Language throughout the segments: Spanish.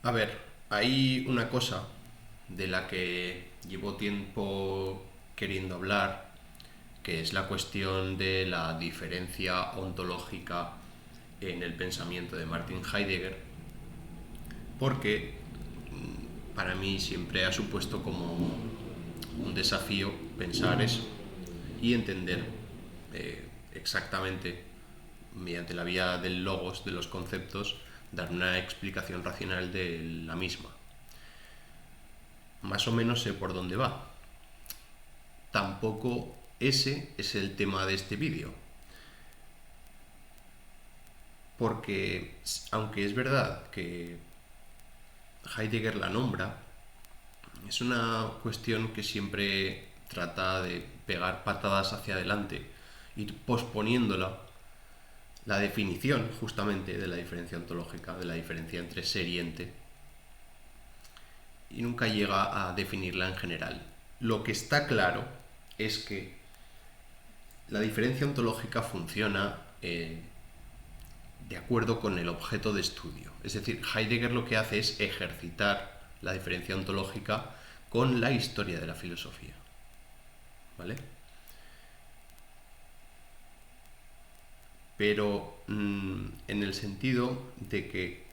A ver, hay una cosa de la que llevo tiempo queriendo hablar, que es la cuestión de la diferencia ontológica en el pensamiento de Martin Heidegger, porque para mí siempre ha supuesto como un desafío pensar eso y entender exactamente, mediante la vía del logos, de los conceptos, dar una explicación racional de la misma. Más o menos sé por dónde va. Tampoco ese es el tema de este vídeo, porque aunque es verdad que Heidegger la nombra, es una cuestión que siempre trata de pegar patadas hacia adelante, ir posponiéndola, la definición justamente de la diferencia ontológica, de la diferencia entre ser y ente, y nunca llega a definirla en general. Lo que está claro es que la diferencia ontológica funciona de acuerdo con el objeto de estudio. Es decir, Heidegger lo que hace es ejercitar la diferencia ontológica con la historia de la filosofía. ¿Vale? Pero en el sentido de que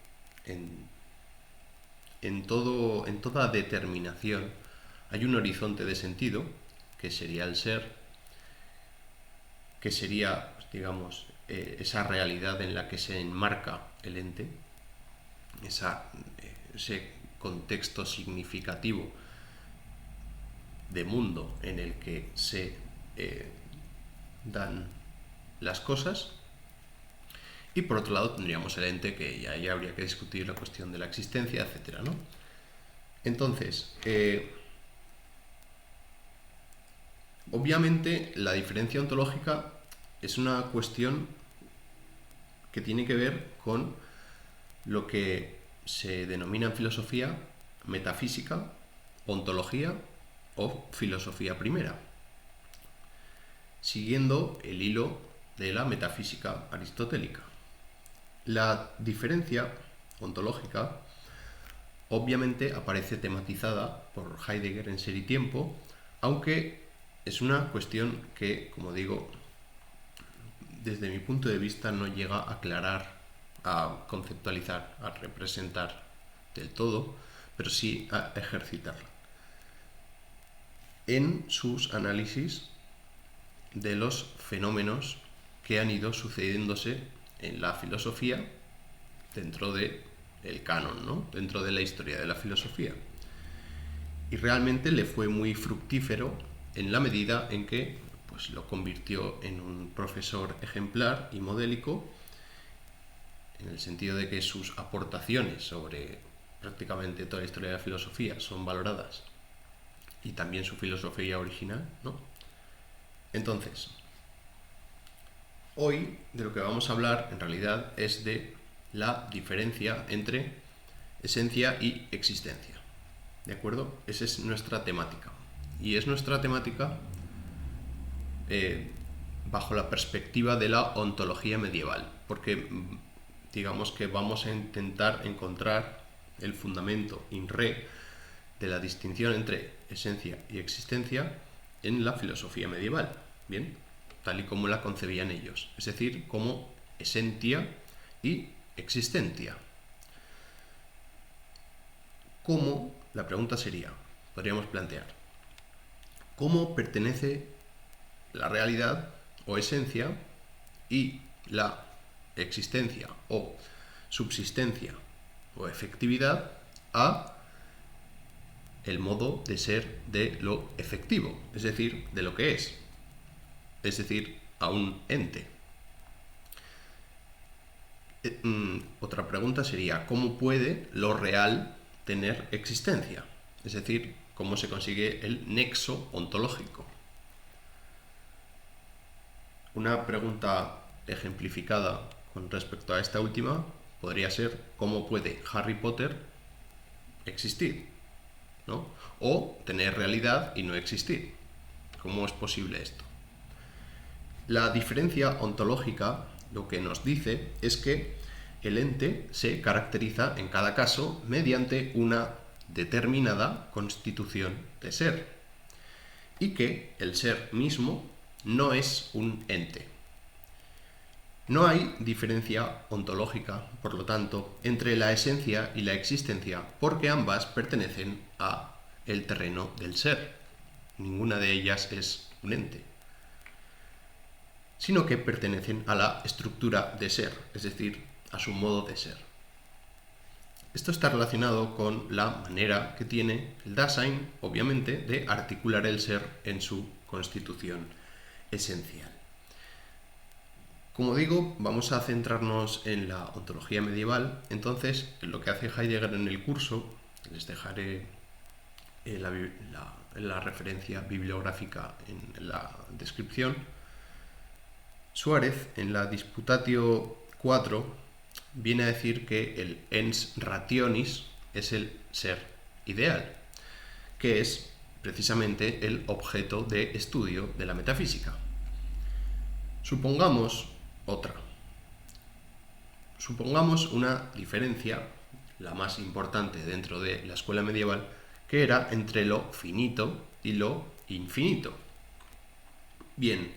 en toda determinación hay un horizonte de sentido, que sería el ser, que sería, digamos, esa realidad en la que se enmarca el ente, ese contexto significativo de mundo en el que se dan las cosas. Y por otro lado tendríamos el ente, que ya habría que discutir la cuestión de la existencia, etcétera, ¿no? Entonces, obviamente la diferencia ontológica es una cuestión que tiene que ver con lo que se denomina en filosofía metafísica, ontología o filosofía primera, siguiendo el hilo de la metafísica aristotélica. La diferencia ontológica obviamente aparece tematizada por Heidegger en Ser y Tiempo, aunque es una cuestión que, como digo, desde mi punto de vista no llega a aclarar, a conceptualizar, a representar del todo, pero sí a ejercitarla en sus análisis de los fenómenos que han ido sucediéndose en la filosofía dentro de el canon, ¿no? Dentro de la historia de la filosofía. Y realmente le fue muy fructífero en la medida en que pues, lo convirtió en un profesor ejemplar y modélico, en el sentido de que sus aportaciones sobre prácticamente toda la historia de la filosofía son valoradas, y también su filosofía original, ¿no? Entonces, hoy de lo que vamos a hablar en realidad es de la diferencia entre esencia y existencia. ¿De acuerdo? Esa es nuestra temática. Y es nuestra temática bajo la perspectiva de la ontología medieval, porque digamos que vamos a intentar encontrar el fundamento in re de la distinción entre esencia y existencia en la filosofía medieval, ¿bien? Tal y como la concebían ellos, es decir, como esentia y existentia. ¿Cómo? La pregunta sería, podríamos plantear, ¿cómo pertenece la realidad o esencia y la existencia o subsistencia o efectividad a el modo de ser de lo efectivo, es decir, de lo que es decir, a un ente? Otra pregunta sería, ¿cómo puede lo real tener existencia? Es decir, ¿cómo se consigue el nexo ontológico? Una pregunta ejemplificada con respecto a esta última podría ser, ¿cómo puede Harry Potter existir? ¿No? O tener realidad y no existir. ¿Cómo es posible esto? La diferencia ontológica lo que nos dice es que el ente se caracteriza en cada caso mediante una determinada constitución de ser y que el ser mismo no es un ente. No hay diferencia ontológica, por lo tanto, entre la esencia y la existencia, porque ambas pertenecen a el terreno del ser. Ninguna de ellas es un ente, sino que pertenecen a la estructura de ser, es decir, a su modo de ser. Esto está relacionado con la manera que tiene el Dasein, obviamente, de articular el ser en su constitución esencial. Como digo, vamos a centrarnos en la ontología medieval. Entonces, lo que hace Heidegger en el curso, les dejaré la referencia bibliográfica en la descripción. Suárez, en la Disputatio 4, viene a decir que el ens rationis es el ser ideal, que es precisamente el objeto de estudio de la metafísica. Supongamos una diferencia, la más importante dentro de la escuela medieval, que era entre lo finito y lo infinito. Bien,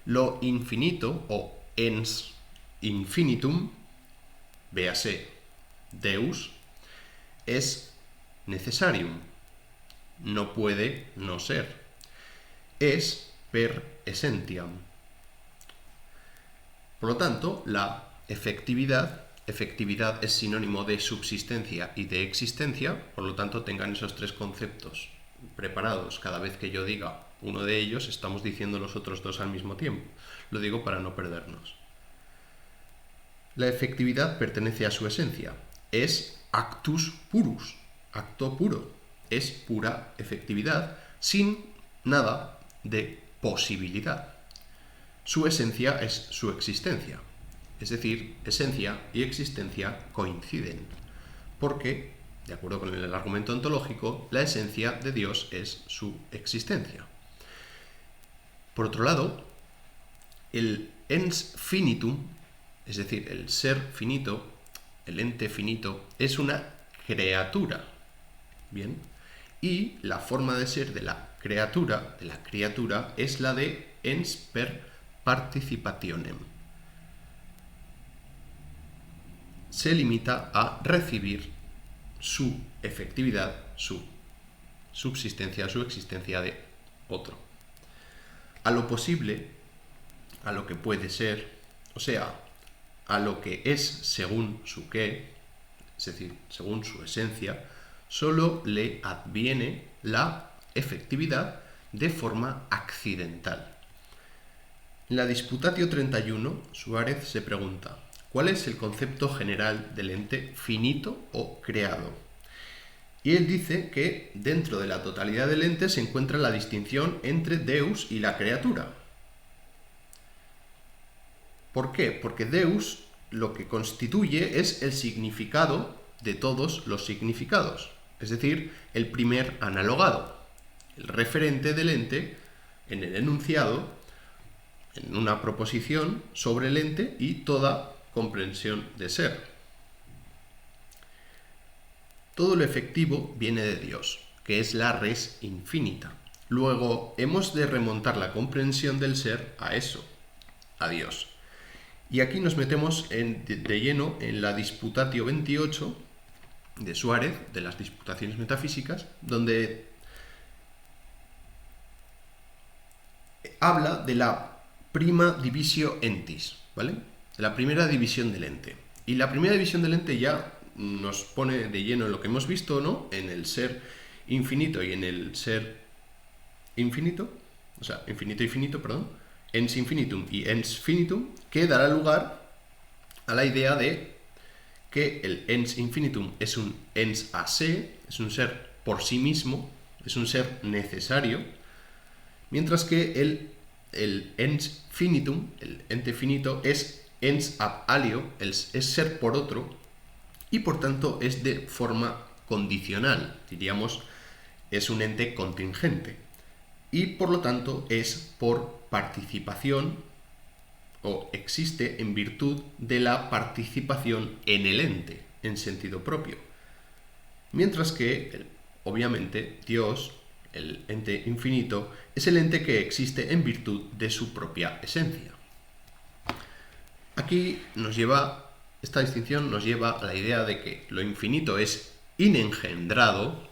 lo infinito o ens infinitum, véase Deus, es necessarium, no puede no ser, es per essentiam. Por lo tanto, la efectividad es sinónimo de subsistencia y de existencia, por lo tanto tengan esos tres conceptos preparados. Cada vez que yo diga uno de ellos, estamos diciendo los otros dos al mismo tiempo. Lo digo para no perdernos. La efectividad pertenece a su esencia, es actus purus, acto puro, es pura efectividad, sin nada de posibilidad. Su esencia es su existencia, es decir, esencia y existencia coinciden, porque, de acuerdo con el argumento ontológico, la esencia de Dios es su existencia. Por otro lado, el ens finitum, es decir, el ser finito, el ente finito, es una criatura, ¿bien? Y la forma de ser de la criatura, es la de ens per participationem. Se limita a recibir su efectividad, su subsistencia, su existencia de otro. A lo posible, a lo que puede ser, o sea, a lo que es según su qué, es decir, según su esencia, solo le adviene la efectividad de forma accidental. En la Disputatio 31, Suárez se pregunta: ¿cuál es el concepto general del ente finito o creado? Y él dice que dentro de la totalidad del ente se encuentra la distinción entre Deus y la criatura. ¿Por qué? Porque Deus lo que constituye es el significado de todos los significados, es decir, el primer analogado, el referente del ente en el enunciado, en una proposición sobre el ente y toda comprensión de ser. Todo lo efectivo viene de Dios, que es la res infinita. Luego hemos de remontar la comprensión del ser a eso, a Dios. Y aquí nos metemos de lleno en la Disputatio 28 de Suárez, de las Disputaciones Metafísicas, donde habla de la prima divisio entis, ¿vale? De la primera división del ente. Y la primera división del ente ya nos pone de lleno en lo que hemos visto, ¿no? En el ser infinito y en el ser infinito, o sea, infinito y finito, perdón, ens infinitum y ens finitum, que dará lugar a la idea de que el ens infinitum es un ens a se, es un ser por sí mismo, es un ser necesario, mientras que el ens finitum, el ente finito, es ens ab alio, es ser por otro, y por tanto es de forma condicional, diríamos, es un ente contingente, y por lo tanto es por participación o existe en virtud de la participación en el ente, en sentido propio. Mientras que, obviamente, Dios, el ente infinito, es el ente que existe en virtud de su propia esencia. Aquí esta distinción nos lleva a la idea de que lo infinito es inengendrado,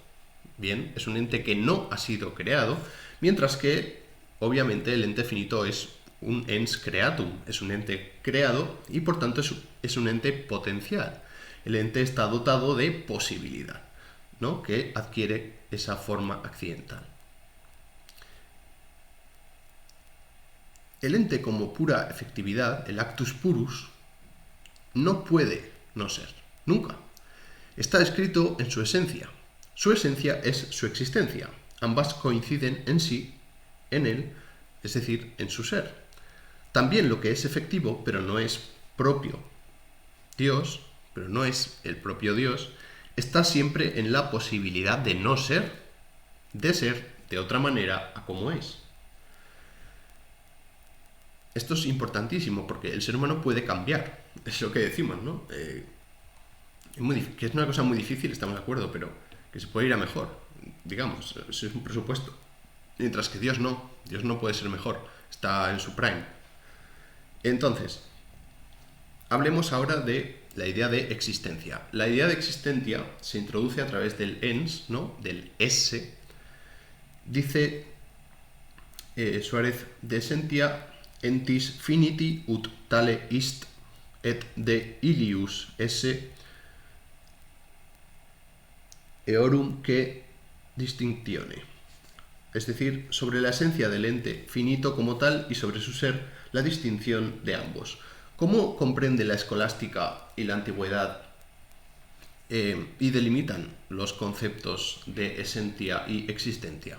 bien, es un ente que no ha sido creado, mientras que, obviamente, el ente finito es un ens creatum, es un ente creado y por tanto es un ente potencial. El ente está dotado de posibilidad, ¿no?, que adquiere esa forma accidental. El ente como pura efectividad, el actus purus, no puede no ser, nunca. Está escrito en su esencia. Su esencia es su existencia. Ambas coinciden en sí, en él, es decir, en su ser. También lo que es efectivo, pero no es propio Dios, pero no es el propio Dios, está siempre en la posibilidad de no ser, de ser de otra manera a como es. Esto es importantísimo porque el ser humano puede cambiar, es lo que decimos, ¿no? Que es una cosa muy difícil, estamos de acuerdo, pero que se puede ir a mejor, digamos, eso es un presupuesto. Mientras que Dios no puede ser mejor, está en su prime. Entonces, hablemos ahora de la idea de existencia. La idea de existencia se introduce a través del ens, ¿no?, del esse. Dice Suárez, de essentia entis finiti ut tale ist et de ilius esse eorum que distinctione. Es decir, sobre la esencia del ente finito como tal y sobre su ser, la distinción de ambos. ¿Cómo comprende la escolástica y la antigüedad y delimitan los conceptos de esencia y existencia?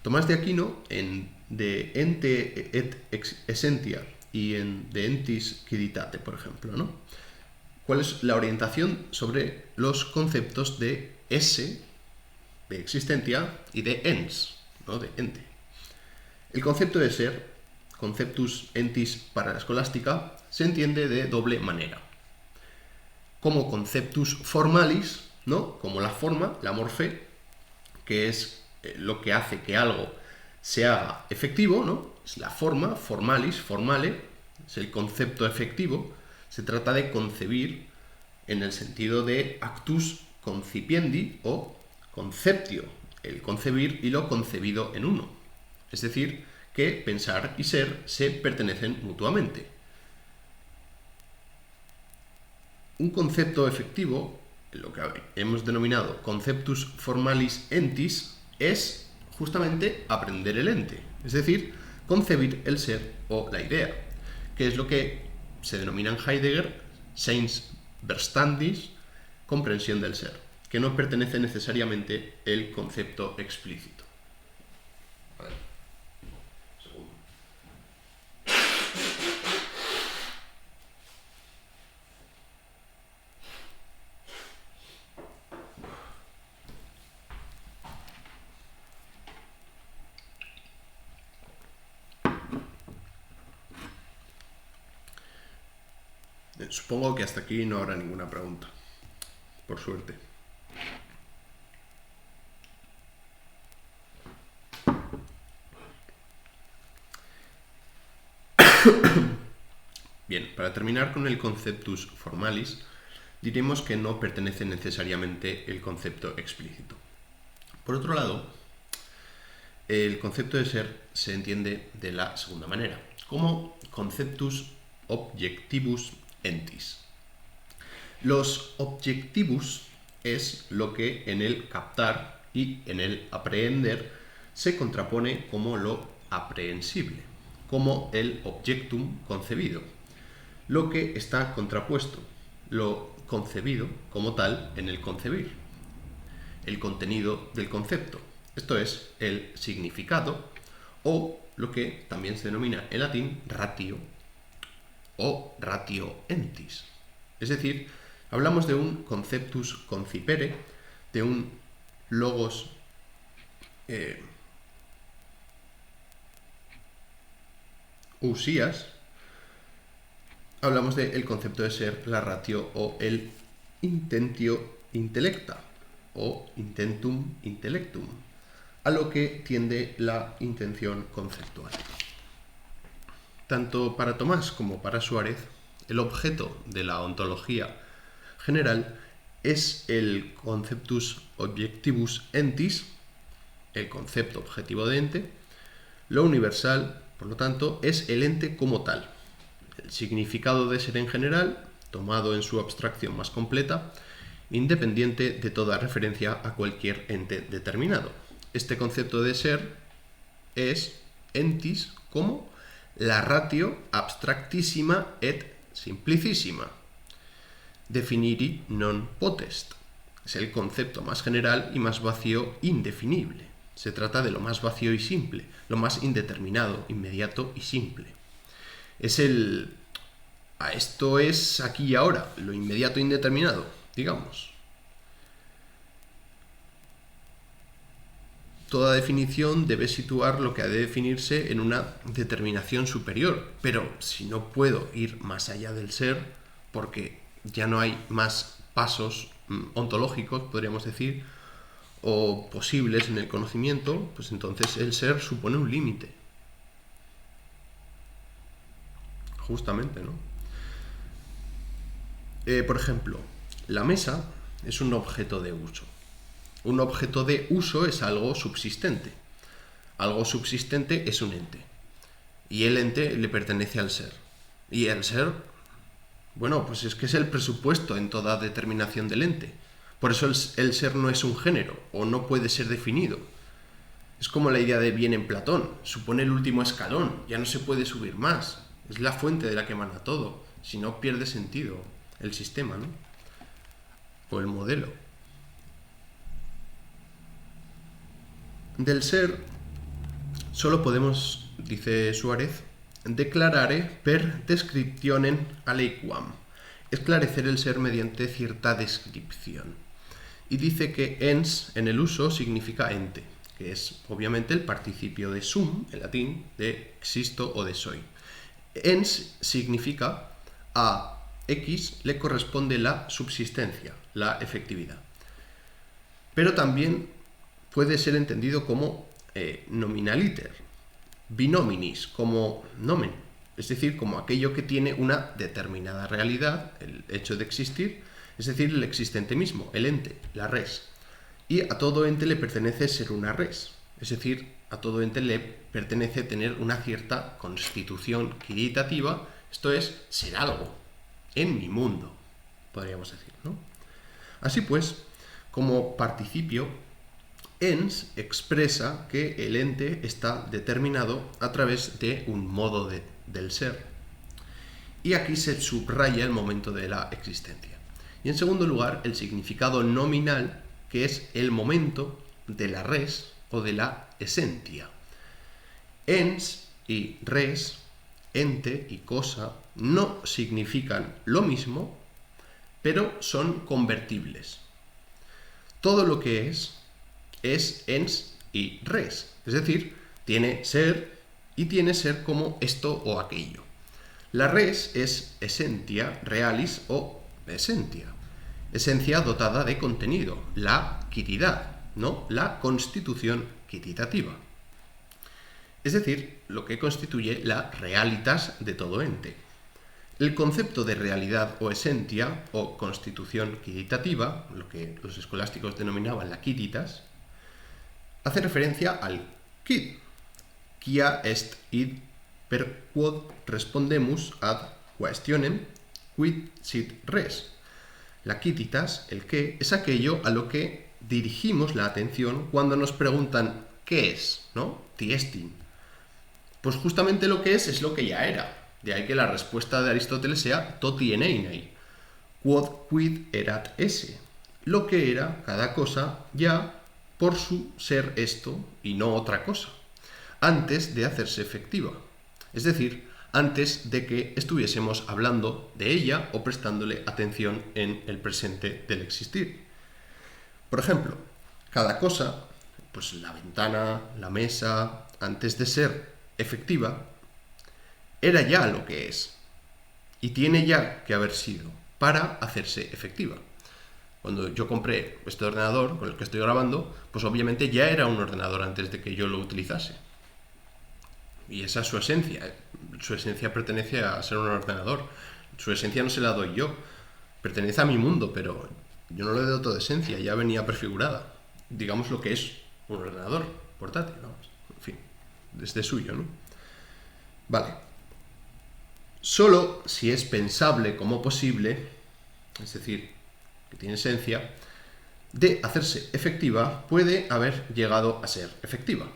Tomás de Aquino, en De ente et essentia y en De entis quiditate, por ejemplo, ¿no?, ¿cuál es la orientación sobre los conceptos de esse, de existencia, y de ens, ¿no?, de ente? El concepto de ser, conceptus entis para la escolástica, se entiende de doble manera. Como conceptus formalis, ¿no?, como la forma, la morfe, que es lo que hace que algo se haga efectivo, ¿no?, es la forma, formalis, formale, es el concepto efectivo. Se trata de concebir en el sentido de actus concipiendi o conceptio, el concebir y lo concebido en uno. Es decir, que pensar y ser se pertenecen mutuamente. Un concepto efectivo, lo que hemos denominado conceptus formalis entis, es justamente aprender el ente, es decir, concebir el ser o la idea, que es lo que se denomina en Heidegger Seinsverstandis, comprensión del ser, que no pertenece necesariamente el concepto explícito. A ver, segundo. Supongo que hasta aquí no habrá ninguna pregunta, por suerte. Bien, para terminar con el conceptus formalis, diremos que no pertenece necesariamente el concepto explícito. Por otro lado, el concepto de ser se entiende de la segunda manera, como conceptus objectivus entis. Los objectivus es lo que en el captar y en el aprehender se contrapone como lo aprehensible, como el objectum concebido, lo que está contrapuesto, lo concebido como tal en el concebir, el contenido del concepto, esto es, el significado, o lo que también se denomina en latín ratio o ratio entis. Es decir, hablamos de un conceptus concipere, de un logos usías, hablamos del concepto de ser, la ratio o el intentio intellecta o intentum intellectum, a lo que tiende la intención conceptual. Tanto para Tomás como para Suárez, el objeto de la ontología general es el conceptus objectivus entis, el concepto objetivo de ente. Lo universal, por lo tanto, es el ente como tal. El significado de ser en general, tomado en su abstracción más completa, independiente de toda referencia a cualquier ente determinado. Este concepto de ser es entis como la ratio abstractissima et simplicissima. Definiri non potest. Es el concepto más general y más vacío indefinible. Se trata de lo más vacío y simple, lo más indeterminado, inmediato y simple. Esto es aquí y ahora, lo inmediato e indeterminado, digamos. Toda definición debe situar lo que ha de definirse en una determinación superior, pero si no puedo ir más allá del ser, porque ya no hay más pasos ontológicos, podríamos decir, o posibles en el conocimiento, pues entonces el ser supone un límite. Justamente, ¿no? Por ejemplo, la mesa es un objeto de uso. Un objeto de uso es algo subsistente. Algo subsistente es un ente. Y el ente le pertenece al ser. Y el ser, bueno, pues es que es el presupuesto en toda determinación del ente. Por eso el ser no es un género, o no puede ser definido. Es como la idea de bien en Platón. Supone el último escalón, ya no se puede subir más. Es la fuente de la que emana todo. Si no, pierde sentido el sistema, ¿no? O el modelo. Del ser solo podemos, dice Suárez, declarare per descriptionem aliquam, esclarecer el ser mediante cierta descripción. Y dice que ens en el uso significa ente, que es obviamente el participio de sum, en latín, de existo o de soy. Ens significa a X le corresponde la subsistencia, la efectividad. Pero también puede ser entendido como nominaliter, binominis, como nomen, es decir, como aquello que tiene una determinada realidad, el hecho de existir, es decir, el existente mismo, el ente, la res. Y a todo ente le pertenece ser una res, es decir, a todo ente le pertenece tener una cierta constitución quiritativa, esto es, ser algo, en mi mundo, podríamos decir, ¿no? Así pues, como participio, ens expresa que el ente está determinado a través de un modo del ser. Y aquí se subraya el momento de la existencia. Y en segundo lugar, el significado nominal, que es el momento de la res o de la esentia. Ens y res, ente y cosa, no significan lo mismo, pero son convertibles. Todo lo que es ens y res, es decir, tiene ser y tiene ser como esto o aquello. La res es essentia realis o esentia, esencia dotada de contenido, la quiridad, ¿no? La constitución quiritativa. Es decir, lo que constituye la realitas de todo ente. El concepto de realidad o esentia o constitución quiritativa, lo que los escolásticos denominaban la quiritas, hace referencia al quid, quia est id per quod respondemus ad questionem quid sit res. La quiritas, el qué, es aquello a lo que dirigimos la atención cuando nos preguntan ¿qué es? ¿No? Tiestin. Pues justamente lo que es lo que ya era. De ahí que la respuesta de Aristóteles sea toti eneinei. Quod quid erat esse. Lo que era cada cosa ya por su ser esto y no otra cosa, antes de hacerse efectiva. Es decir, antes de que estuviésemos hablando de ella o prestándole atención en el presente del existir. Por ejemplo, cada cosa, pues la ventana, la mesa, antes de ser efectiva, era ya lo que es. y tiene ya que haber sido para hacerse efectiva. Cuando yo compré este ordenador con el que estoy grabando, pues obviamente ya era un ordenador antes de que yo lo utilizase. Y esa es su esencia. Su esencia pertenece a ser un ordenador. Su esencia no se la doy yo. Pertenece a mi mundo, pero yo no le doy toda esencia, ya venía prefigurada. Digamos lo que es un ordenador portátil, vamos. En fin, desde suyo, ¿no? Vale. Solo si es pensable como posible, es decir, que tiene esencia, de hacerse efectiva, puede haber llegado a ser efectiva.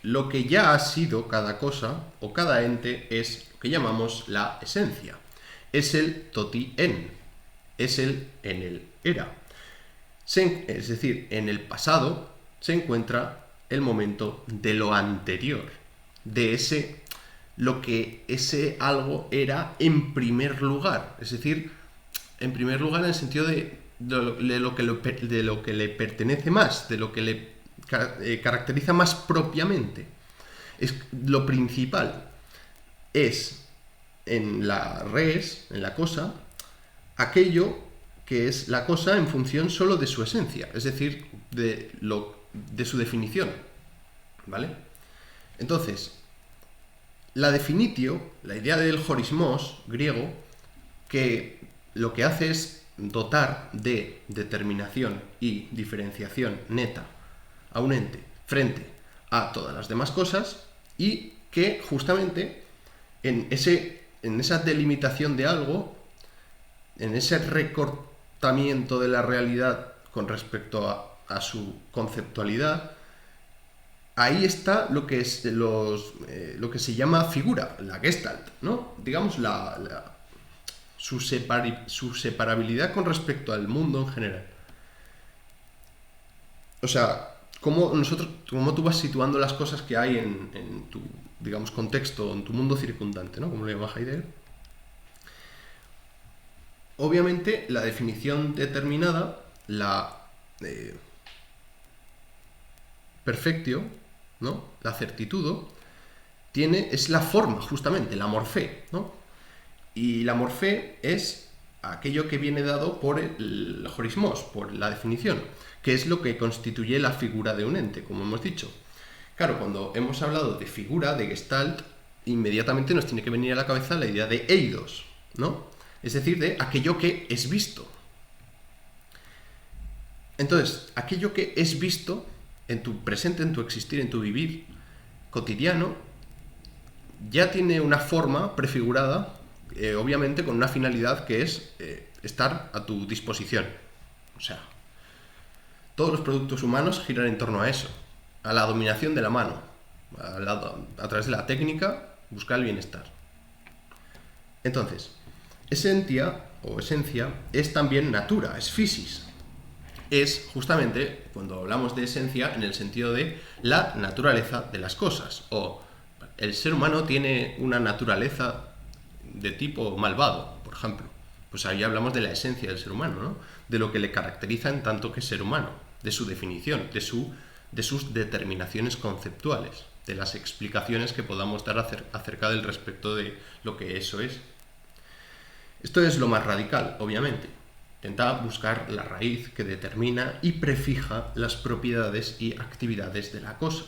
Lo que ya ha sido cada cosa o cada ente es lo que llamamos la esencia. Es el toti en, es el en el era. Es decir, en el pasado se encuentra el momento de lo anterior, de lo que ese algo era en primer lugar. Es decir, en primer lugar en el sentido de lo que le pertenece más, de lo que le caracteriza más propiamente. Es lo principal es en la res, en la cosa, aquello que es la cosa en función solo de su esencia, es decir, de su definición, ¿vale? Entonces, la definitio, la idea del horismos griego, que lo que hace es dotar de determinación y diferenciación neta a un ente frente a todas las demás cosas, y que justamente en esa delimitación de algo, en ese recortamiento de la realidad con respecto a su conceptualidad, ahí está lo que es lo que se llama figura, la Gestalt, ¿no? Digamos su separabilidad con respecto al mundo en general. O sea, cómo tú vas situando las cosas que hay en tu, digamos, contexto, en tu mundo circundante, ¿no? Como le llama Heidegger. Obviamente, la definición determinada, la perfectio, ¿no? La certitudo, es la forma, justamente, la morfé, ¿no? Y la morfé es aquello que viene dado por el horismos, por la definición, que es lo que constituye la figura de un ente, como hemos dicho. Claro, cuando hemos hablado de figura, de Gestalt, inmediatamente nos tiene que venir a la cabeza la idea de eidos, ¿no? Es decir, de aquello que es visto. Entonces, aquello que es visto en tu presente, en tu existir, en tu vivir cotidiano, ya tiene una forma prefigurada, obviamente con una finalidad que es estar a tu disposición. O sea, todos los productos humanos giran en torno a eso, a la dominación de la mano, a través de la técnica, buscar el bienestar. Entonces, esencia o esencia es también natura, es physis. Es justamente, cuando hablamos de esencia, en el sentido de la naturaleza de las cosas. O el ser humano tiene una naturaleza de tipo malvado, por ejemplo. Pues ahí hablamos de la esencia del ser humano, ¿no? De lo que le caracteriza en tanto que ser humano, de su definición, de sus determinaciones conceptuales, de las explicaciones que podamos dar acerca del respecto de lo que eso es. Esto es lo más radical, obviamente. Intenta buscar la raíz que determina y prefija las propiedades y actividades de la cosa.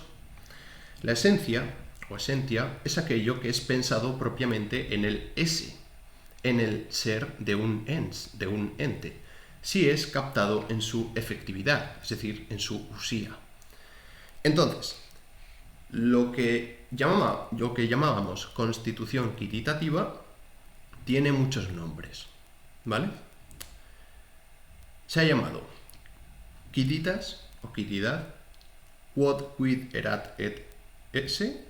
La esencia o esentia es aquello que es pensado propiamente en el ese, en el ser de un ente, si es captado en su efectividad, es decir, en su usía. Entonces, lo que llamábamos constitución quititativa tiene muchos nombres, ¿vale? Se ha llamado quititas o quitidad, quod quid erat esse,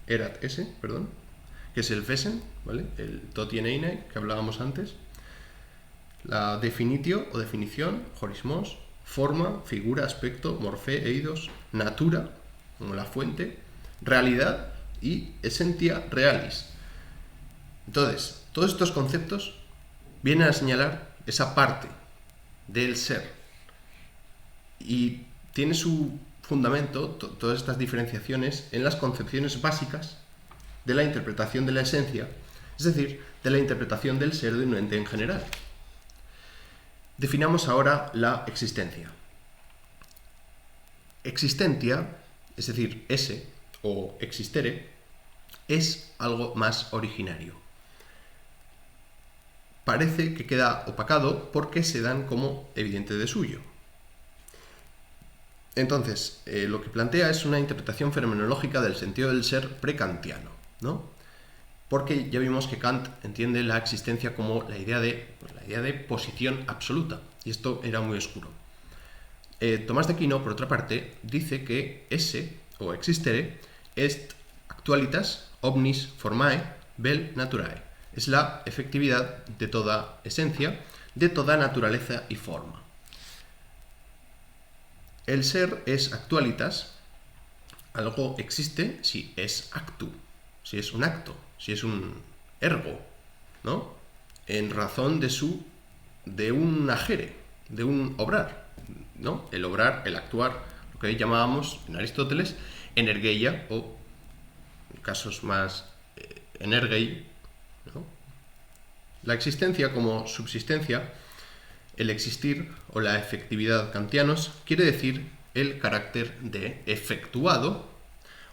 que es el fesen, ¿vale? El totieneine que hablábamos antes. La definitio o definición, horismos, forma, figura, aspecto, morfé, eidos, natura, como la fuente, realidad y essentia realis. Entonces, todos estos conceptos vienen a señalar esa parte del ser y tiene su fundamento, todas estas diferenciaciones, en las concepciones básicas de la interpretación de la esencia es decir, de la interpretación del ser de un ente en general. Definamos ahora la existencia. Existentia, es decir, ese o existere, es algo más originario. Parece que queda opacado porque se dan como evidente de suyo. Entonces, lo que plantea es una interpretación fenomenológica del sentido del ser prekantiano, ¿no? Porque ya vimos que Kant entiende la existencia como la idea de posición absoluta, y esto era muy oscuro. Tomás de Aquino, por otra parte, dice que esse o existere est actualitas omnis formae vel naturae. Es la efectividad de toda esencia, de toda naturaleza y forma. El ser es actualitas, algo existe si es actu, si es un acto, si es un ergo, ¿no? En razón de un agere, de un obrar, ¿no? El obrar, el actuar, lo que llamábamos en Aristóteles energeia o, en casos más energei, ¿no? La existencia como subsistencia, el existir o la efectividad kantianos, quiere decir el carácter de efectuado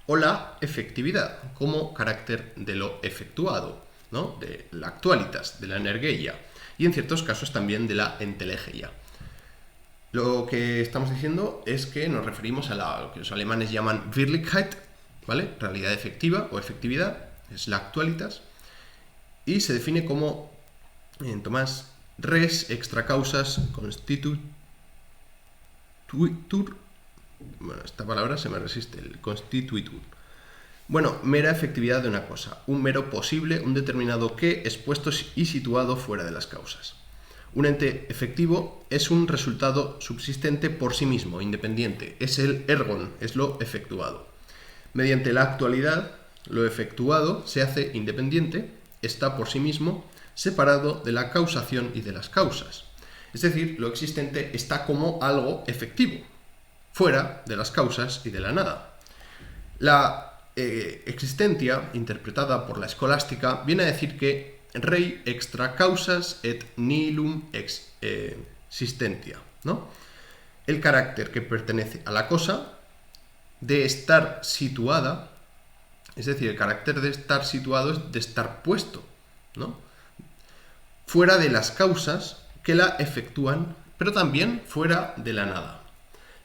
o la efectividad como carácter de lo efectuado, ¿no? De la actualitas, de la energeia y en ciertos casos también de la entelegeia. Lo que estamos diciendo es que nos referimos a lo que los alemanes llaman Wirklichkeit, ¿vale? Realidad efectiva o efectividad, es la actualitas, y se define como, en Tomás, res extra causas constitutur. Bueno, esta palabra se me resiste, el constituitur. Bueno, mera efectividad de una cosa, un mero posible, un determinado qué expuesto y situado fuera de las causas. Un ente efectivo es un resultado subsistente por sí mismo, independiente, es el ergon, es lo efectuado. Mediante la actualidad, lo efectuado se hace independiente, está por sí mismo, separado de la causación y de las causas. Es decir, lo existente está como algo efectivo, fuera de las causas y de la nada. La existentia, interpretada por la escolástica, viene a decir que rei extra causas et nihilum existentia, ¿no? El carácter que pertenece a la cosa, de estar situada, es decir, el carácter de estar situado es de estar puesto, ¿no? Fuera de las causas que la efectúan, pero también fuera de la nada.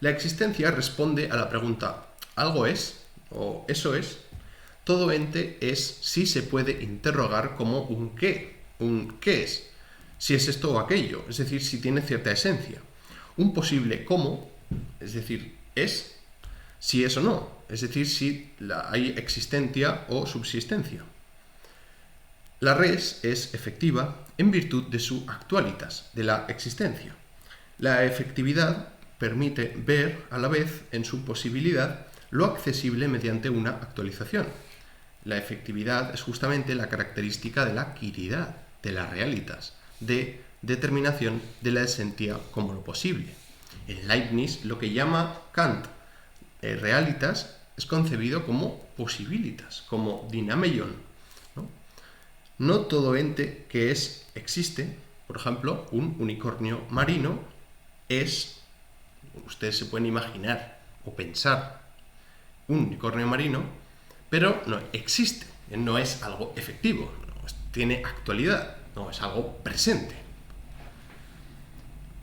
La existencia responde a la pregunta ¿algo es? ¿O eso es? Todo ente es si se puede interrogar como un qué es, si es esto o aquello, es decir, si tiene cierta esencia. Un posible cómo, es decir, es, si es o no, es decir, si hay existencia o subsistencia. La res es efectiva en virtud de su actualitas, de la existencia. La efectividad permite ver a la vez en su posibilidad lo accesible mediante una actualización. La efectividad es justamente la característica de la quiridad, de la realitas, de determinación de la esencia como lo posible. En Leibniz, lo que llama Kant realitas es concebido como possibilitas, como dynameion. No todo ente que existe, por ejemplo, un unicornio marino es, ustedes se pueden imaginar o pensar un unicornio marino, pero no existe, no es algo efectivo, no tiene actualidad, no es algo presente.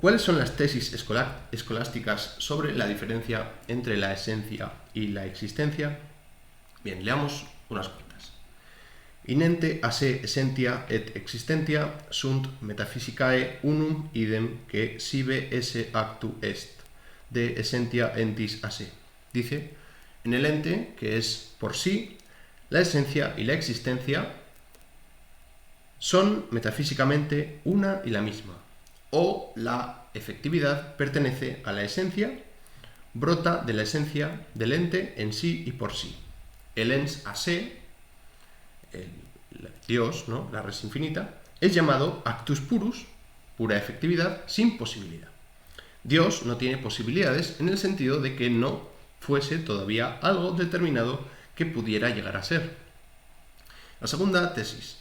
¿Cuáles son las tesis escolásticas sobre la diferencia entre la esencia y la existencia? Bien, leamos unas cuantas. Inente a se essentia et existentia sunt metaphysicae unum idem que sive esse actu est, de essentia entis a se. Dice, en el ente, que es por sí, la esencia y la existencia son metafísicamente una y la misma, o la efectividad pertenece a la esencia, brota de la esencia del ente en sí y por sí. El ens a se, el Dios, ¿no? La res infinita, es llamado actus purus, pura efectividad, sin posibilidad. Dios no tiene posibilidades en el sentido de que no fuese todavía algo determinado que pudiera llegar a ser. La segunda tesis.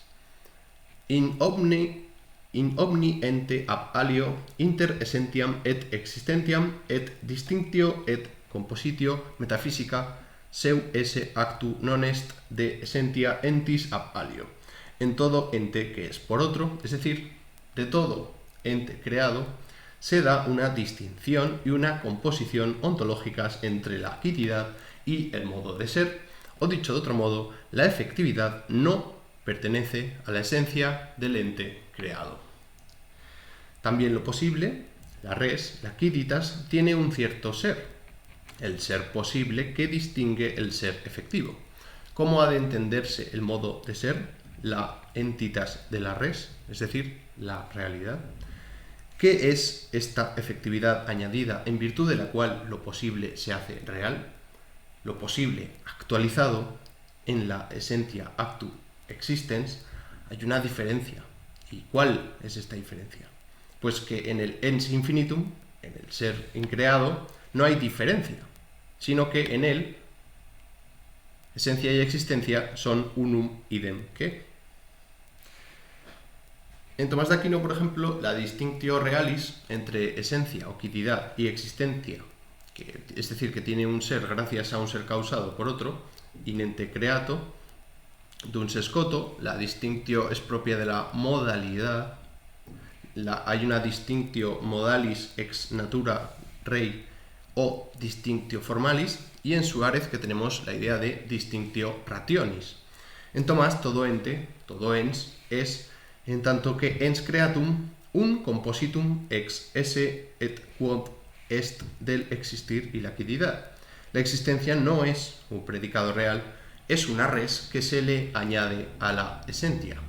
in omni ente ab alio inter essentiam et existentiam et distinctio et compositio metaphysica seu esse actu non est de essentia entis ab alio. En todo ente que es por otro, es decir, de todo ente creado, se da una distinción y una composición ontológicas entre la quididad y el modo de ser, o dicho de otro modo, la efectividad no pertenece a la esencia del ente creado. También lo posible, la res, la quiditas, tiene un cierto ser, el ser posible que distingue el ser efectivo. ¿Cómo ha de entenderse el modo de ser, la entitas de la res, es decir, la realidad? ¿Qué es esta efectividad añadida en virtud de la cual lo posible se hace real? Lo posible actualizado en la essentia actu existens hay una diferencia. ¿Y cuál es esta diferencia? Pues que en el ens infinitum, en el ser increado, no hay diferencia, sino que en él esencia y existencia son unum idem que. En Tomás de Aquino, por ejemplo, la distinctio realis entre esencia o quididad y existencia, es decir, que tiene un ser gracias a un ser causado por otro, in ente creato, duns scoto, la distinctio es propia de la modalidad, hay una distinctio modalis ex natura rei o distinctio formalis, y en Suárez que tenemos la idea de distinctio rationis. En Tomás, todo ente, todo ens, es, en tanto que ens creatum, un compositum ex esse et quod est del existir y la quididad. La existencia no es un predicado real, es una res que se le añade a la essentia.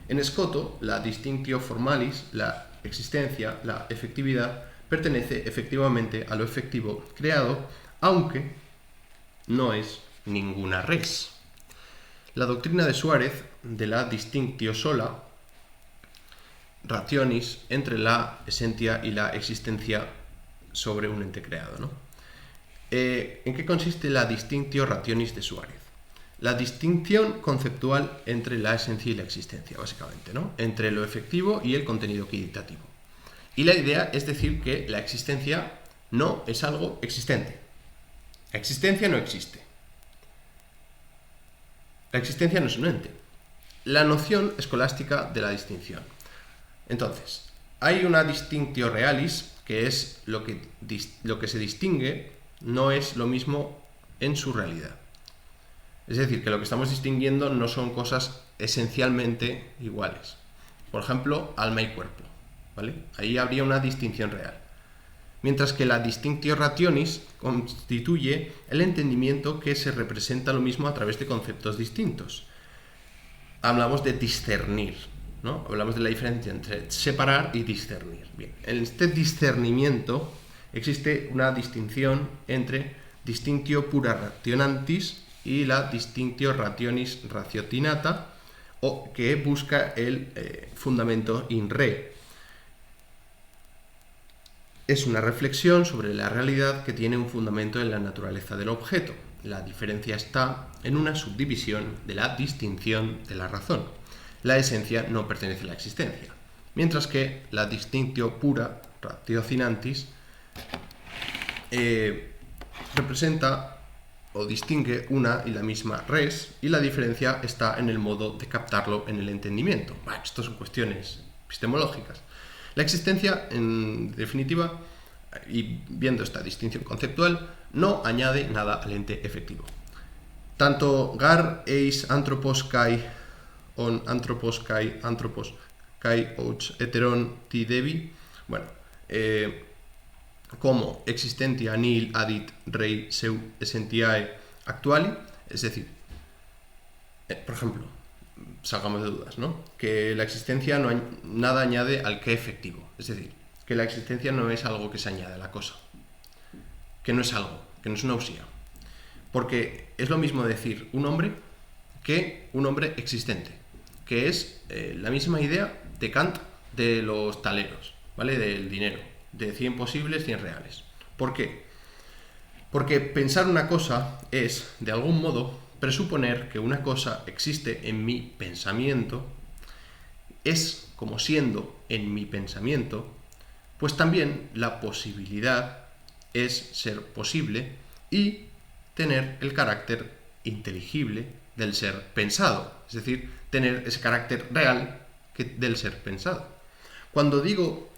En Scoto, la distinctio formalis, la existencia, la efectividad, pertenece efectivamente a lo efectivo creado, aunque no es ninguna res. La doctrina de Suárez de la distinctio sola rationis entre la essentia y la existencia sobre un ente creado, ¿no? ¿En qué consiste la distinctio rationis de Suárez? La distinción conceptual entre la esencia y la existencia, básicamente, ¿no? Entre lo efectivo y el contenido quiditativo. Y la idea es decir que la existencia no es algo existente. La existencia no existe. La existencia no es un ente. La noción escolástica de la distinción. Entonces, hay una distinctio realis, que es lo que se distingue, no es lo mismo en su realidad. Es decir, que lo que estamos distinguiendo no son cosas esencialmente iguales. Por ejemplo, alma y cuerpo, ¿vale? Ahí habría una distinción real. Mientras que la distinctio rationis constituye el entendimiento que se representa lo mismo a través de conceptos distintos. Hablamos de discernir, ¿no? Hablamos de la diferencia entre separar y discernir. Bien, en este discernimiento existe una distinción entre distinctio pura rationantis y la distinctio rationis ratiotinata, o que busca el fundamento in re. Es una reflexión sobre la realidad que tiene un fundamento en la naturaleza del objeto. La diferencia está en una subdivisión de la distinción de la razón. La esencia no pertenece a la existencia, mientras que la distinctio pura ratiocinantis representa o distingue una y la misma res, y la diferencia está en el modo de captarlo en el entendimiento. Bueno, esto son cuestiones epistemológicas. La existencia, en definitiva, y viendo esta distinción conceptual, no añade nada al ente efectivo. Tanto gar eis anthropos kai on anthropos kai ouch heteron ti debi, bueno, como existentia nihil adit rei seu essentiae actuali, es decir, por ejemplo, salgamos de dudas, ¿no? Que la existencia nada añade al que efectivo, es decir, que la existencia no es algo que se añade a la cosa, que no es algo, que no es una usía, porque es lo mismo decir un hombre que un hombre existente, que es la misma idea de Kant de los taleros, ¿vale? Del dinero, de 100 posibles, 100 reales. ¿Por qué? Porque pensar una cosa es, de algún modo, presuponer que una cosa existe en mi pensamiento es como siendo en mi pensamiento, pues también la posibilidad es ser posible y tener el carácter inteligible del ser pensado, es decir, tener ese carácter real del ser pensado. Cuando digo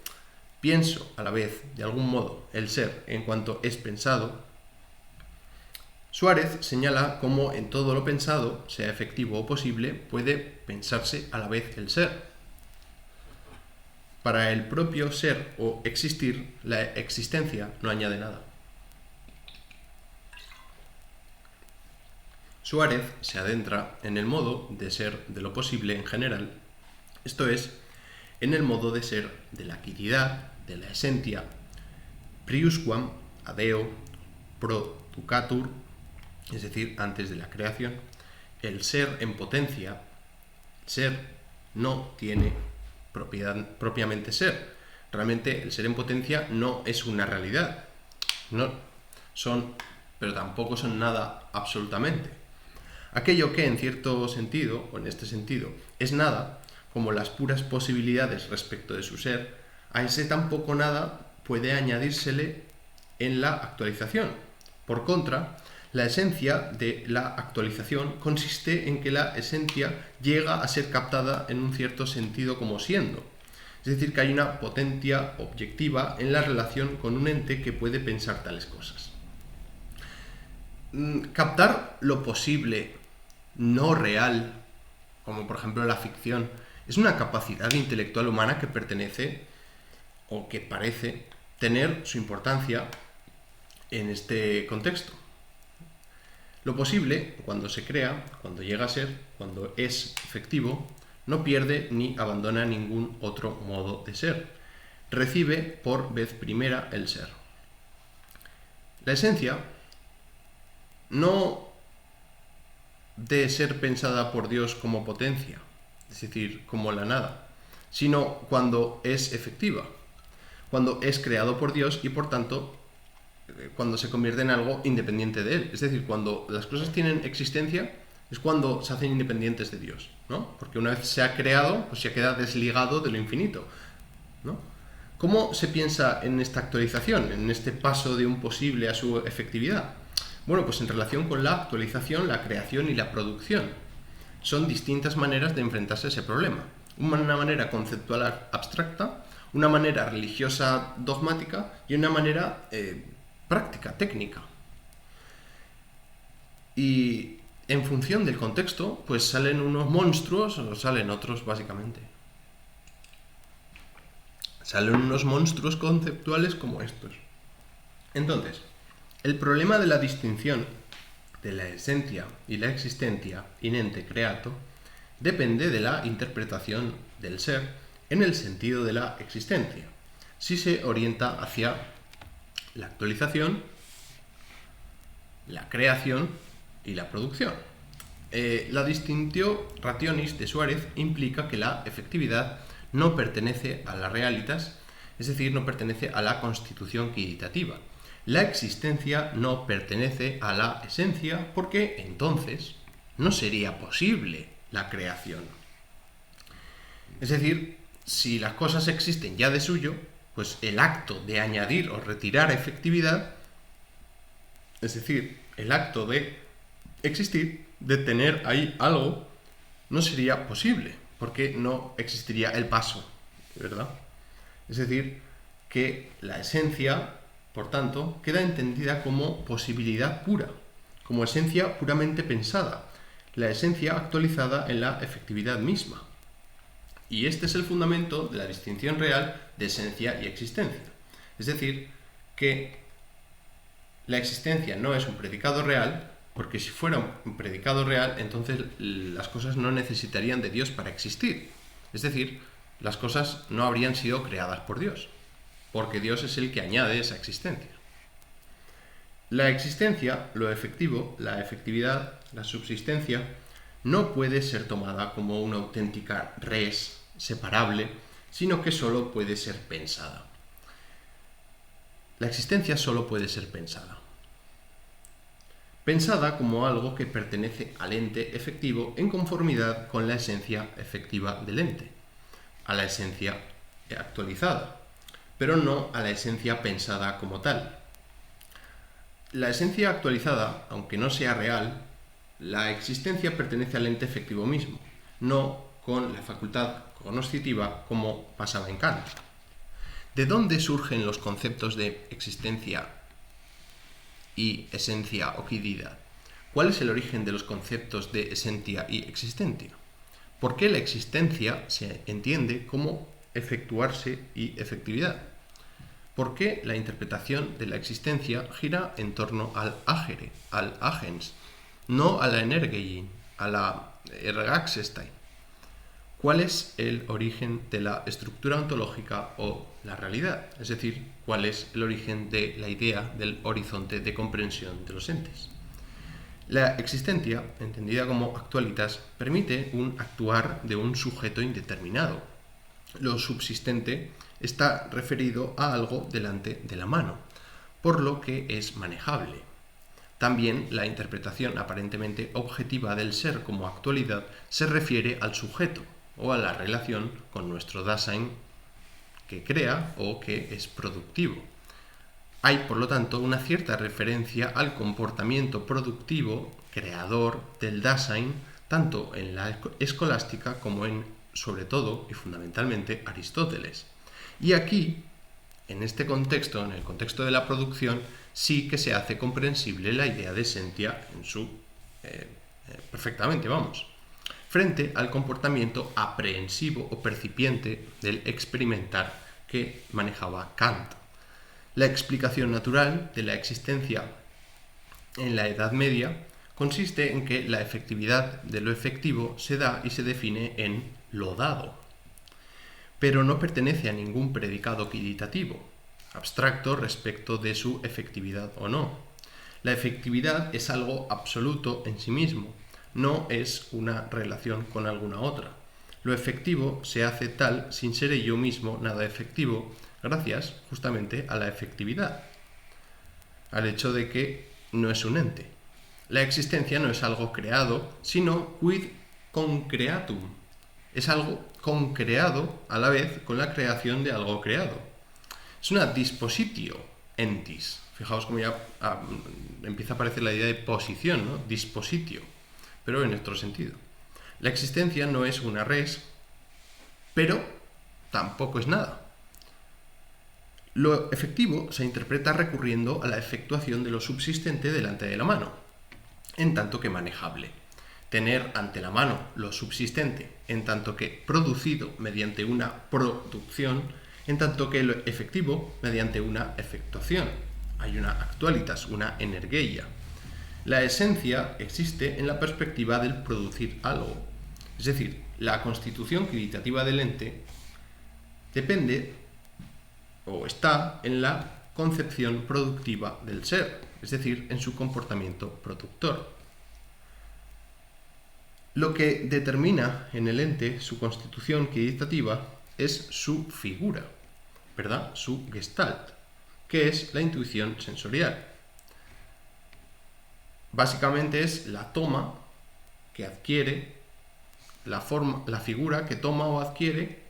pienso a la vez, de algún modo, el ser en cuanto es pensado, Suárez señala cómo en todo lo pensado, sea efectivo o posible, puede pensarse a la vez el ser. Para el propio ser o existir, la existencia no añade nada. Suárez se adentra en el modo de ser de lo posible en general, esto es, en el modo de ser de la quiridad, de la esentia, priusquam, adeo, producatur, es decir, antes de la creación, el ser en potencia, ser no tiene propiamente ser. Realmente el ser en potencia no es una realidad, no son, pero tampoco son nada absolutamente. Aquello que en cierto sentido, o en este sentido, es nada, como las puras posibilidades respecto de su ser, a ese tampoco nada puede añadírsele en la actualización. Por contra, la esencia de la actualización consiste en que la esencia llega a ser captada en un cierto sentido como siendo. Es decir, que hay una potencia objetiva en la relación con un ente que puede pensar tales cosas. Captar lo posible, no real, como por ejemplo la ficción, es una capacidad intelectual humana que pertenece o que parece tener su importancia en este contexto. Lo posible, cuando se crea, cuando llega a ser, cuando es efectivo, no pierde ni abandona ningún otro modo de ser. Recibe por vez primera el ser. La esencia no de ser pensada por Dios como potencia, es decir, como la nada, sino cuando es efectiva, cuando es creado por Dios y por tanto cuando se convierte en algo independiente de él. Es decir, cuando las cosas tienen existencia es cuando se hacen independientes de Dios, ¿no? Porque una vez se ha creado, pues ya queda desligado de lo infinito, ¿no? ¿Cómo se piensa en esta actualización, en este paso de un posible a su efectividad? Bueno, pues en relación con la actualización, la creación y la producción. Son distintas maneras de enfrentarse a ese problema. Una manera conceptual abstracta, una manera religiosa dogmática y una manera práctica, técnica. Y en función del contexto, pues salen unos monstruos o salen otros, básicamente. Salen unos monstruos conceptuales como estos. Entonces, el problema de la distinción de la esencia y la existencia in ente creato depende de la interpretación del ser en el sentido de la existencia, si se orienta hacia la actualización, la creación y la producción. La distinctio rationis de Suárez implica que la efectividad no pertenece a la realitas, es decir, no pertenece a la constitución quiditativa. La existencia no pertenece a la esencia porque entonces no sería posible la creación. Es decir, si las cosas existen ya de suyo, pues el acto de añadir o retirar efectividad, es decir, el acto de existir, de tener ahí algo, no sería posible, porque no existiría el paso, ¿verdad? Es decir, que la esencia, por tanto, queda entendida como posibilidad pura, como esencia puramente pensada, la esencia actualizada en la efectividad misma. Y este es el fundamento de la distinción real de esencia y existencia. Es decir, que la existencia no es un predicado real, porque si fuera un predicado real, entonces las cosas no necesitarían de Dios para existir. Es decir, las cosas no habrían sido creadas por Dios, porque Dios es el que añade esa existencia. La existencia, lo efectivo, la efectividad, la subsistencia, no puede ser tomada como una auténtica res separable, sino que solo puede ser pensada. La existencia solo puede ser pensada. Pensada como algo que pertenece al ente efectivo en conformidad con la esencia efectiva del ente. a la esencia actualizada, pero no a la esencia pensada como tal. La esencia actualizada, aunque no sea real, la existencia pertenece al ente efectivo mismo, no con la facultad cognoscitiva como pasaba en Kant. ¿De dónde surgen los conceptos de existencia y esencia o quididad? ¿Cuál es el origen de los conceptos de esencia y existencia? ¿Por qué la existencia se entiende como efectuarse y efectividad? ¿Por qué la interpretación de la existencia gira en torno al agere, al agens, no a la energei, a la ergaxestein? ¿Cuál es el origen de la estructura ontológica o la realidad? Es decir, ¿cuál es el origen de la idea del horizonte de comprensión de los entes? La existencia, entendida como actualitas, permite un actuar de un sujeto indeterminado. Lo subsistente está referido a algo delante de la mano, por lo que es manejable. También la interpretación aparentemente objetiva del ser como actualidad se refiere al sujeto o a la relación con nuestro Dasein que crea o que es productivo. Hay, por lo tanto, una cierta referencia al comportamiento productivo, creador del Dasein, tanto en la escolástica como en, sobre todo y fundamentalmente, Aristóteles. Y aquí, en este contexto, en el contexto de la producción, sí que se hace comprensible la idea de esencia en su perfectamente, frente al comportamiento aprehensivo o percipiente del experimentar que manejaba Kant. La explicación natural de la existencia en la Edad Media consiste en que la efectividad de lo efectivo se da y se define en lo dado, pero no pertenece a ningún predicado quiditativo, abstracto respecto de su efectividad o no. La efectividad es algo absoluto en sí mismo, no es una relación con alguna otra. Lo efectivo se hace tal sin ser ello mismo nada efectivo, gracias justamente a la efectividad, al hecho de que no es un ente. La existencia no es algo creado, sino quid concreatum. Es algo concreado a la vez con la creación de algo creado. Es una dispositio entis. Fijaos cómo ya empieza a aparecer la idea de posición, ¿no? Dispositio, pero en otro sentido. La existencia no es una res, pero tampoco es nada. Lo efectivo se interpreta recurriendo a la efectuación de lo subsistente delante de la mano, en tanto que manejable. Tener ante la mano lo subsistente, en tanto que producido mediante una producción, en tanto que lo efectivo mediante una efectuación. Hay una actualitas, una energeia. La esencia existe en la perspectiva del producir algo. Es decir, la constitución quiditativa del ente depende o está en la concepción productiva del ser, es decir, en su comportamiento productor. Lo que determina en el ente su constitución quiditativa es su figura, ¿verdad? Su gestalt, que es la intuición sensorial. Básicamente es la toma que adquiere, la figura que toma o adquiere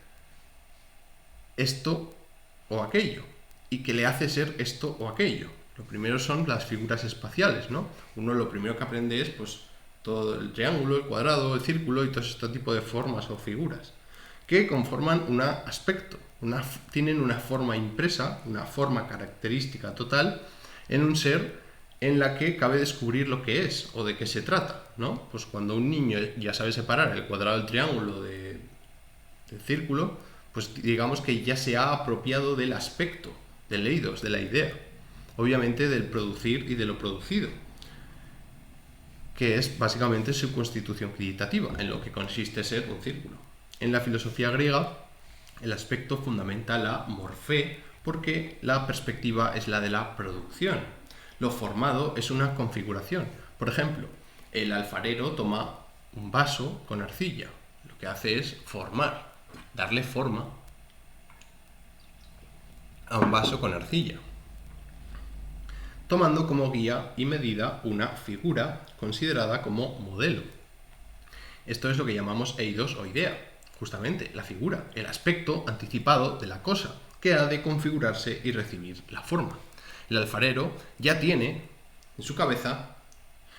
esto o aquello, y que le hace ser esto o aquello. Lo primero son las figuras espaciales, ¿no? Uno lo primero que aprende es pues todo el triángulo, el cuadrado, el círculo y todo este tipo de formas o figuras que conforman un aspecto, tienen una forma impresa, una forma característica total en un ser en la que cabe descubrir lo que es o de qué se trata, ¿no? Pues cuando un niño ya sabe separar el cuadrado del triángulo del círculo, pues digamos que ya se ha apropiado del aspecto, del eidos, de la idea, obviamente del producir y de lo producido, que es básicamente su constitución quiditativa, en lo que consiste ser un círculo. En la filosofía griega, el aspecto fundamenta la morfé, porque la perspectiva es la de la producción. Lo formado es una configuración. Por ejemplo, el alfarero toma un vaso con arcilla. Lo que hace es formar, darle forma a un vaso con arcilla, tomando como guía y medida una figura considerada como modelo. Esto es lo que llamamos eidos o idea. justamente la figura, el aspecto anticipado de la cosa, que ha de configurarse y recibir la forma. El alfarero ya tiene en su cabeza...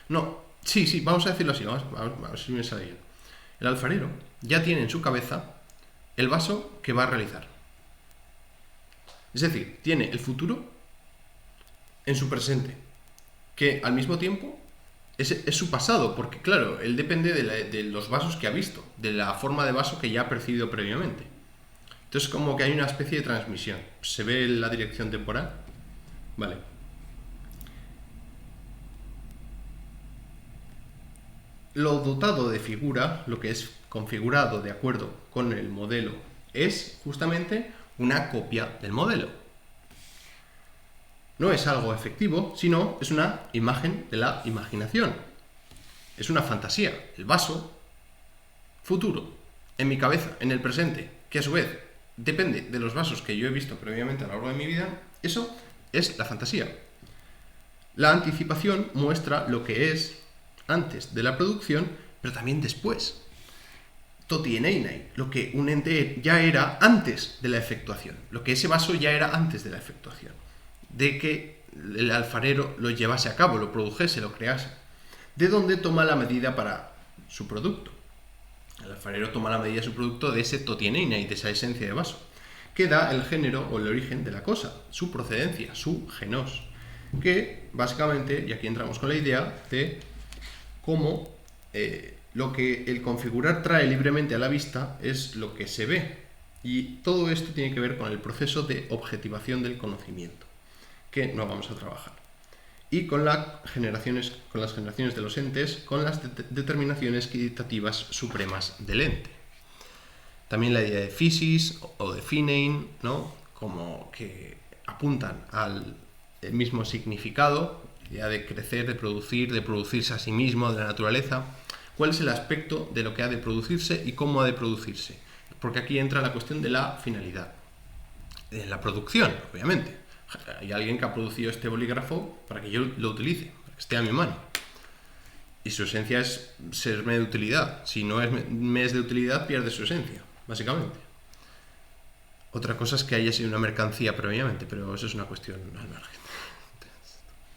No, sí, vamos a decirlo así, vamos a ver si me sale bien. El alfarero ya tiene en su cabeza el vaso que va a realizar. Es decir, tiene el futuro en su presente, que al mismo tiempo es su pasado, porque claro, él depende de los vasos que ha visto, de la forma de vaso que ya ha percibido previamente. Entonces como que hay una especie de transmisión. ¿Se ve la dirección temporal? Vale. Lo dotado de figura, lo que es configurado de acuerdo con el modelo, es justamente una copia del modelo. No es algo efectivo, sino es una imagen de la imaginación. Es una fantasía. El vaso futuro, en mi cabeza, en el presente, que a su vez depende de los vasos que yo he visto previamente a lo largo de mi vida, eso es la fantasía. La anticipación muestra lo que es antes de la producción, pero también después. Toti eneinai, lo que un ente ya era antes de la efectuación, lo que ese vaso ya era antes de la efectuación, de que el alfarero lo llevase a cabo, lo produjese, lo crease, de donde toma la medida para su producto. El alfarero toma la medida de su producto de ese toti eneinai, de esa esencia de vaso, que da el género o el origen de la cosa, su procedencia, su genos, que básicamente, y aquí entramos con la idea de cómo lo que el configurar trae libremente a la vista es lo que se ve. Y todo esto tiene que ver con el proceso de objetivación del conocimiento, que no vamos a trabajar. Y con las generaciones de los entes, con las determinaciones quantitativas supremas del ente. También la idea de physis o de finein, ¿no? Como que apuntan al mismo significado, la idea de crecer, de producirse a sí mismo, de la naturaleza. ¿Cuál es el aspecto de lo que ha de producirse y cómo ha de producirse? Porque aquí entra la cuestión de la finalidad. En la producción, obviamente. Hay alguien que ha producido este bolígrafo para que yo lo utilice, para que esté a mi mano. Y su esencia es serme de utilidad. Si no me es de utilidad, pierde su esencia, básicamente. Otra cosa es que haya sido una mercancía previamente, pero eso es una cuestión al margen.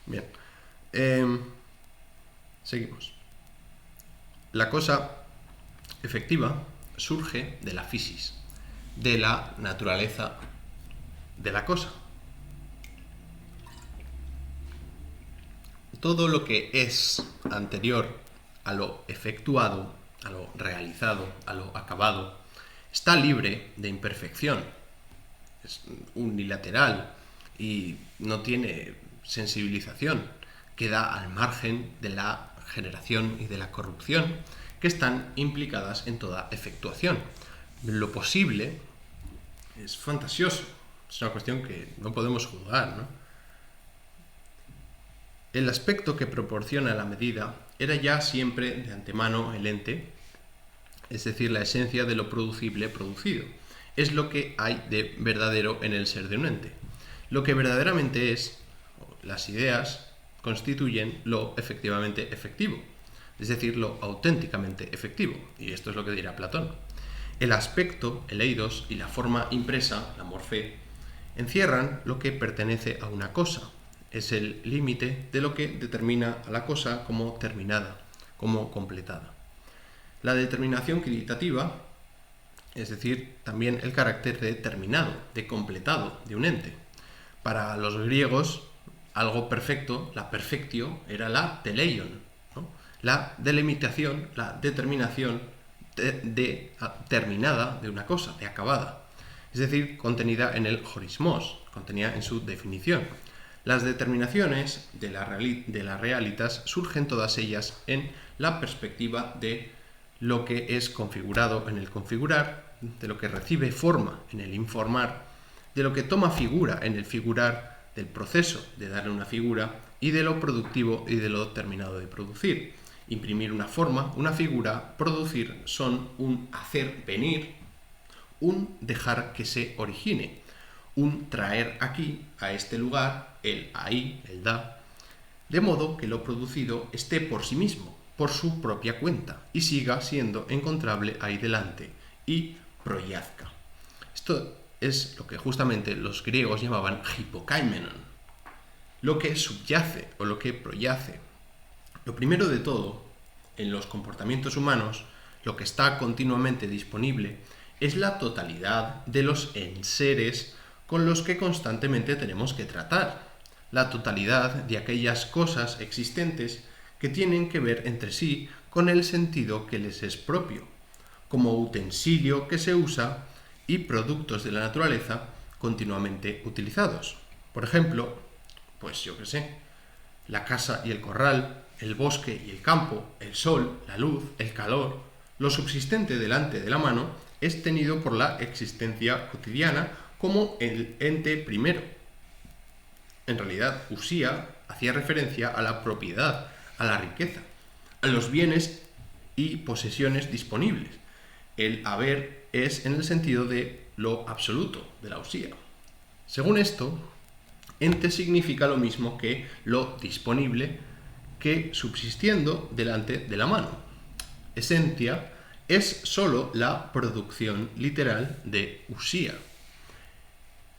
Bien. Seguimos. La cosa efectiva surge de la physis, de la naturaleza de la cosa. Todo lo que es anterior a lo efectuado, a lo realizado, a lo acabado, está libre de imperfección. Es unilateral y no tiene sensibilización. Queda al margen de la generación y de la corrupción que están implicadas en toda efectuación. Lo posible es fantasioso. Es una cuestión que no podemos juzgar, ¿no? El aspecto que proporciona la medida era ya siempre de antemano el ente, es decir, la esencia de lo producible producido. Es lo que hay de verdadero en el ser de un ente. Lo que verdaderamente es, las ideas constituyen lo efectivamente efectivo, es decir, lo auténticamente efectivo, y esto es lo que dirá Platón. El aspecto, el eidos, y la forma impresa, la morfé, encierran lo que pertenece a una cosa. Es el límite de lo que determina a la cosa como terminada, como completada. La determinación qualitativa, es decir, también el carácter de terminado, de completado de un ente. Para los griegos, algo perfecto, la perfectio, era la teleion, ¿no? La delimitación, la determinación terminada de una cosa, de acabada. Es decir, contenida en el horismos, contenida en su definición. Las determinaciones de la realitas surgen todas ellas en la perspectiva de lo que es configurado en el configurar, de lo que recibe forma en el informar, de lo que toma figura en el figurar, del proceso de darle una figura y de lo productivo y de lo terminado de producir. Imprimir una forma, una figura, producir son un hacer venir, un dejar que se origine, un traer aquí, a este lugar, el ahí, el da, de modo que lo producido esté por sí mismo, por su propia cuenta, y siga siendo encontrable ahí delante, y proiazga. Esto es lo que justamente los griegos llamaban hypokaimenon, lo que subyace o lo que proyace. Lo primero de todo, en los comportamientos humanos, lo que está continuamente disponible es la totalidad de los enseres con los que constantemente tenemos que tratar, la totalidad de aquellas cosas existentes que tienen que ver entre sí con el sentido que les es propio, como utensilio que se usa y productos de la naturaleza continuamente utilizados. Por ejemplo, pues yo qué sé, la casa y el corral, el bosque y el campo, el sol, la luz, el calor, lo subsistente delante de la mano es tenido por la existencia cotidiana como el ente primero. En realidad, usía hacía referencia a la propiedad, a la riqueza, a los bienes y posesiones disponibles. El haber es en el sentido de lo absoluto, de la usía. Según esto, ente significa lo mismo que lo disponible que subsistiendo delante de la mano. Esencia es sólo la producción literal de usía.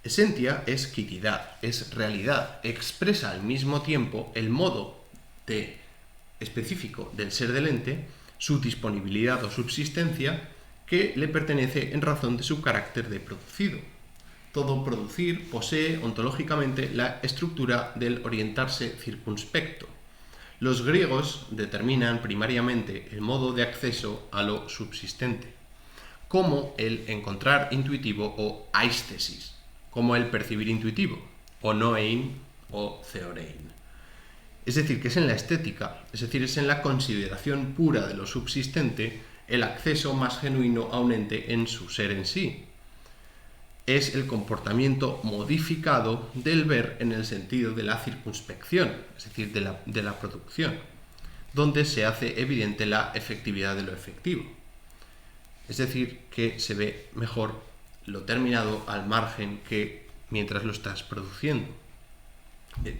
Esencia es quitidad, es realidad, expresa al mismo tiempo el modo específico del ser del ente, su disponibilidad o subsistencia, que le pertenece en razón de su carácter de producido. Todo producir posee ontológicamente la estructura del orientarse circunspecto. Los griegos determinan primariamente el modo de acceso a lo subsistente, como el encontrar intuitivo o aistesis, como el percibir intuitivo, o noein o theorein. Es decir, que es en la estética, es decir, es en la consideración pura de lo subsistente, el acceso más genuino a un ente en su ser en sí. Es el comportamiento modificado del ver en el sentido de la circunspección, es decir, de la producción, donde se hace evidente la efectividad de lo efectivo. Es decir, que se ve mejor lo terminado al margen que mientras lo estás produciendo,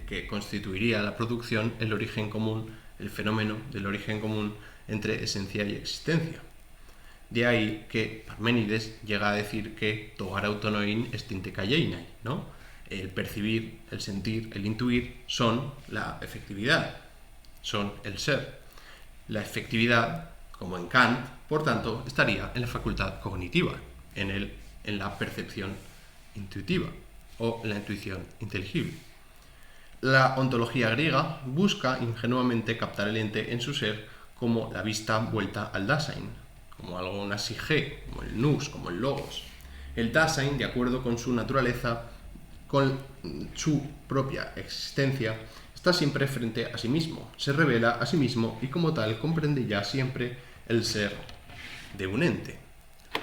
que constituiría la producción el origen común, el fenómeno del origen común entre esencia y existencia. De ahí que Parménides llega a decir que togar autonoin estinte kaieinai, ¿no? El percibir, el sentir, el intuir son la efectividad, son el ser. La efectividad, como en Kant, por tanto, estaría en la facultad cognitiva, en la percepción intuitiva o la intuición inteligible. La ontología griega busca ingenuamente captar el ente en su ser como la vista vuelta al Dasein, como algo, una sige, como el nous, como el logos. El Dasein, de acuerdo con su naturaleza, con su propia existencia, está siempre frente a sí mismo, se revela a sí mismo y como tal comprende ya siempre el ser de un ente.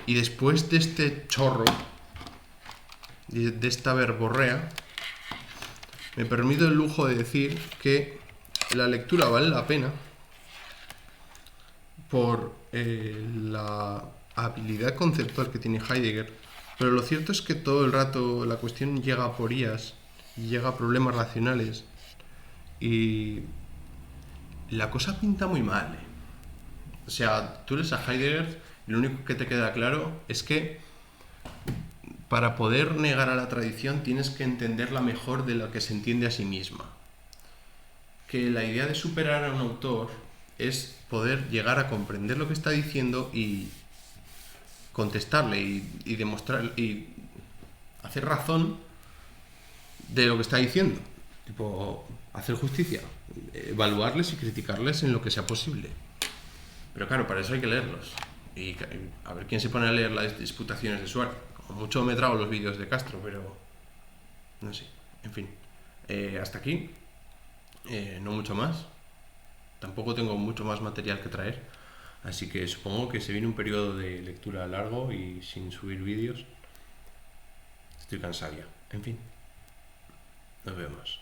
Y después de este chorro, de esta verborrea, me permito el lujo de decir que la lectura vale la pena por la habilidad conceptual que tiene Heidegger, pero lo cierto es que todo el rato la cuestión llega a aporías, llega a problemas racionales y la cosa pinta muy mal. O sea, tú lees a Heidegger y lo único que te queda claro es que para poder negar a la tradición tienes que entenderla mejor de lo que se entiende a sí misma. Que la idea de superar a un autor es poder llegar a comprender lo que está diciendo y contestarle y demostrar y hacer razón de lo que está diciendo. Tipo, hacer justicia, evaluarles y criticarles en lo que sea posible. Pero claro, para eso hay que leerlos. Y a ver quién se pone a leer las disputaciones de Suárez. Como mucho me trago los vídeos de Castro, pero no sé. En fin, hasta aquí. No mucho más. Tampoco tengo mucho más material que traer. Así que supongo que se viene un periodo de lectura largo y sin subir vídeos. Estoy cansado ya. En fin, nos vemos.